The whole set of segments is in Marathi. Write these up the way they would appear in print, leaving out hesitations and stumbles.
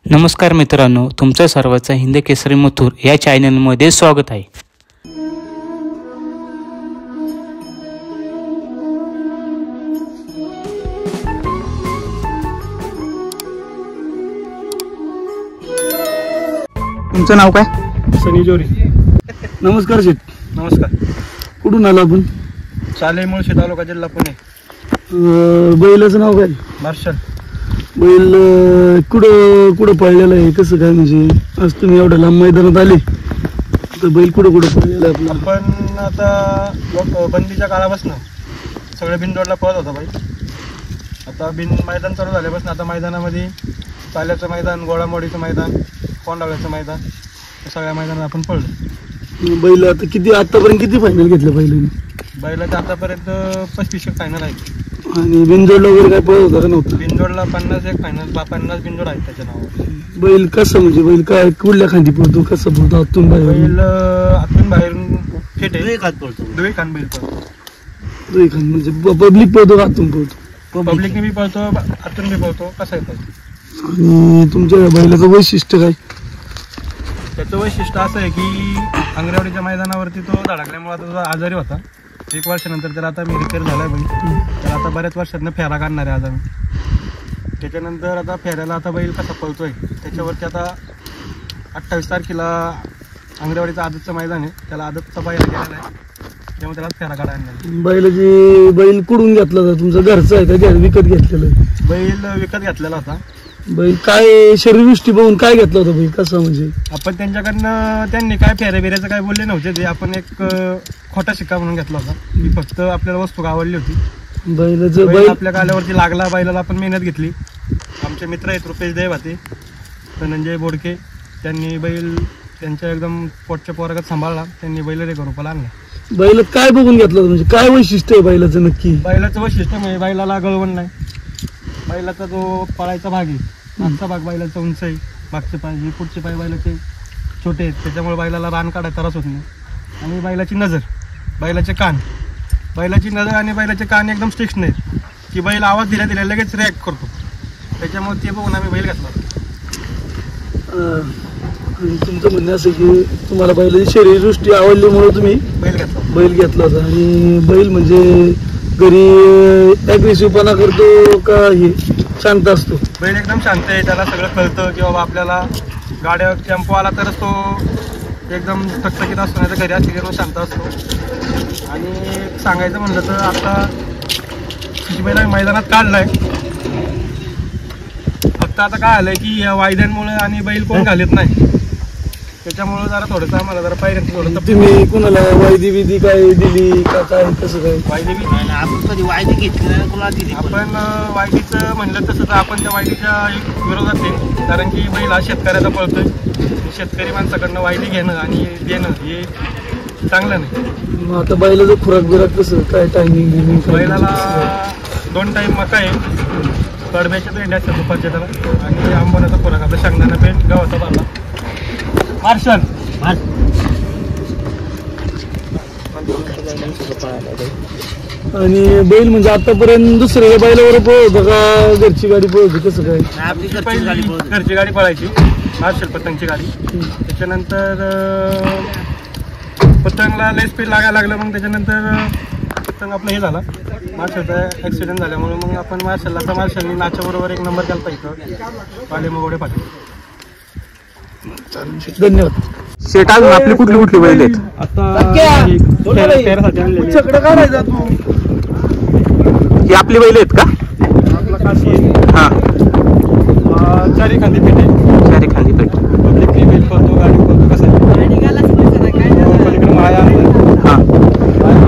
नमस्कार मित्रांनो, तुमचं सर्वांचं हिंद केसरी मथुर या चॅनलमध्ये स्वागत आहे. तुमचं नाव काय? सनी जोरी. नमस्कार शेठ. नमस्कार. कुठून आला आपण? चाले मुळशी तालुका जिल्हा पुणे. बैलाचं नाव काय? मार्शल. बैल कुठं कुठं पळलेलं आहे, कसं काय? म्हणजे आज तुम्ही एवढ्या लांब मैदानात आले तर बैल कुठं कुठं पळलेलं आहे आपला? पण आता बंदीच्या काळापासून सगळे बिनजोडला पळत होता बैल. आता मैदान चालू झाल्यापासून आता मैदानामध्ये चाल्याचं मैदान, गोळामोडीचं मैदान, कोंडाळ्याचं मैदान, सगळ्या मैदानात आपण पळलो. बैल आता आतापर्यंत किती फायनल घेतलं बैलाने? बैलाचं आतापर्यंत 35 फायनल आहे. आणि बिनजोडला वगैरे काय पळत होता का नव्हतं? बिनजोडला 51 फायनल, 50 बिनजोड आहेत त्याच्या नावावर. बैल कसं, म्हणजे बैल काय कुठल्या खांदी पळतो, कसं पळतो? आतून बाहेर? बैल आतून बाहेरून थेट आहे, दोन्ही खान बैल पळतो. दोन्ही खांद म्हणजे पब्लिक पळतो का आतून पळतो? पब्लिकने बी पळतो, आतून बी पळतो, कसं आहे पळतो. आणि तुमच्या बैलाचं वैशिष्ट्य काय? त्याचं वैशिष्ट्य असं आहे की आंगरेवाडीच्या मैदानावरती तो धडकल्यामुळे आता तो आजारी होता. 1 वर्षानंतर त्याला आता मी रिपेअर झाला आहे बैल. त्याला आता बऱ्याच वर्षातनं फेरा काढणार आहे आज आम्ही. त्याच्यानंतर आता फेऱ्याला आता बैल कसा पळतोय त्याच्यावरती आता 28 तारखेला आंगरेवाडीचं आदतचं मैदान आहे, त्याला आदतचा पायरा केलेला आहे, त्यामुळे त्याला फेरा काढायला. बैल कुठून घेतला होता? तुमचा घरचा आहे का विकत घेतलेला आहे? बैल विकत घेतलेला होता. बैल काय शरीरवृष्टी बघून काय घेतला होता बैल, कसं म्हणजे? आपण त्यांच्याकडनं त्यांनी काय फेऱ्या बिऱ्याचं काय बोलले नव्हते, ते आपण एक खोटा शिक्का म्हणून घेतला होता की फक्त आपल्याला वस्तू आवडली होती. बैल आपल्या गाल्यावरती लागला, बैलाला आपण मेहनत घेतली. आमचे मित्र आहेत रुपेश देवाते, धनंजय बोडके, त्यांनी बैल त्यांच्या एकदम पोटच्या पोरागत सांभाळला. त्यांनी बैल ₹1 आणला. बैल काय बघून घेतला होता, म्हणजे काय वैशिष्ट्य आहे बैलाचं नक्की? बैलाचं वैशिष्ट्य म्हणजे बैलाला गळवण नाही. बैलाचा जो पळायचा भाग आहे, मागचा भाग बैलाचा उंच आहे, मागचे पाय पुढचे पाय बैलाचे छोटे आहेत, त्याच्यामुळे बैलाला रान काढायला त्रास होत नाही. आणि बैलाची नजर, बैलाचे कान, बैलाची नजर आणि बैलाचे कान एकदम स्टिक्स नाहीत की बैल आवाज दिल्या दिल्या लगेच रिॲक्ट करतो. त्याच्यामुळे ते बघून आम्ही बैल घेतला. तुमचं म्हणणं असं की तुम्हाला बैलाची शरीरदृष्टी आवडल्यामुळे तुम्ही बैल घेतला होता. आणि बैल म्हणजे घरी ॲग्रेसिव्हपणा करतो का हे शांत असतो? बैल एकदम शांत आहे, त्याला सगळं कळतं की बाबा आपल्याला गाड्या टेम्पो आला तरच तो एकदम टकटकीत असतो, नाही तर घरी असल्यामुळे शांत असतो. आणि सांगायचं म्हणलं तर आता बैल मैदानात काढलाय, फक्त आता काय आलंय की या वायद्यांमुळे आणि बैल कोण घालत नाही, त्याच्यामुळे जरा थोडंसं आम्हाला जरा पायऱ्यांचं थोडं. तुम्ही कोणाला वायदी विधी काय दिली का काय, कसं काय? वायदी वायदी घेतली आपण वायदीचं म्हणलं तसं तर आपण त्या वायदीच्या एक विरोधात आहे, कारण की बैल हा शेतकऱ्याचा पळतोय. शेतकरी माणसाकडनं वायदी घेणं आणि देणं हे चांगलं नाही. मग आता बैलाचं खुराक बिराक कसं काय, टायमिंग? बैलाला 2 टाईम मका आहे, कडब्याच्या पेंड्या असतात दुपारच्या त्याला, आणि आंबोनाचा खुराक आपला शेंगदाणा पेंट, गव्हाचा पाला. मार्शल आणि बैल म्हणजे आतापर्यंत दुसऱ्या बैलावर पळवतो का घरची गाडी पळवतो, कसं काय? घरची गाडी पळायची, मार्शल पतंगची गाडी. त्याच्यानंतर पतंगला लय स्पीड लागायला लागलं, मग त्याच्यानंतर पतंग आपलं हे झाला, मार्शलचा ॲक्सिडेंट झाल्यामुळे मग आपण मार्शलनी नाच्याबरोबर 1 नंबर केला इथं पालेमोगोडे पाटील. धन्यवाद. शेट, अजून आपली कुठली कुठली बैल आहेत? आता ही आपली बैल आहेत का? आपला काशी आहे, हा, 4 खांदी पेट आहे. 4 खांदी पेट. पब्लिकली बैल पळतो, गाडी पळतो, कसं आहे पलीकडे माया आहे. हा,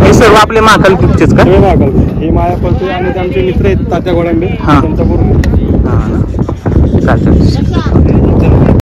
हे सर्व आपले महाकाल ग्रुपचेच का? हे माया पळतोय आणि ते आमचे मित्र आहेत तात्या गोडांबे, हा, त्यांचा पूर्ण. हा, चालतं.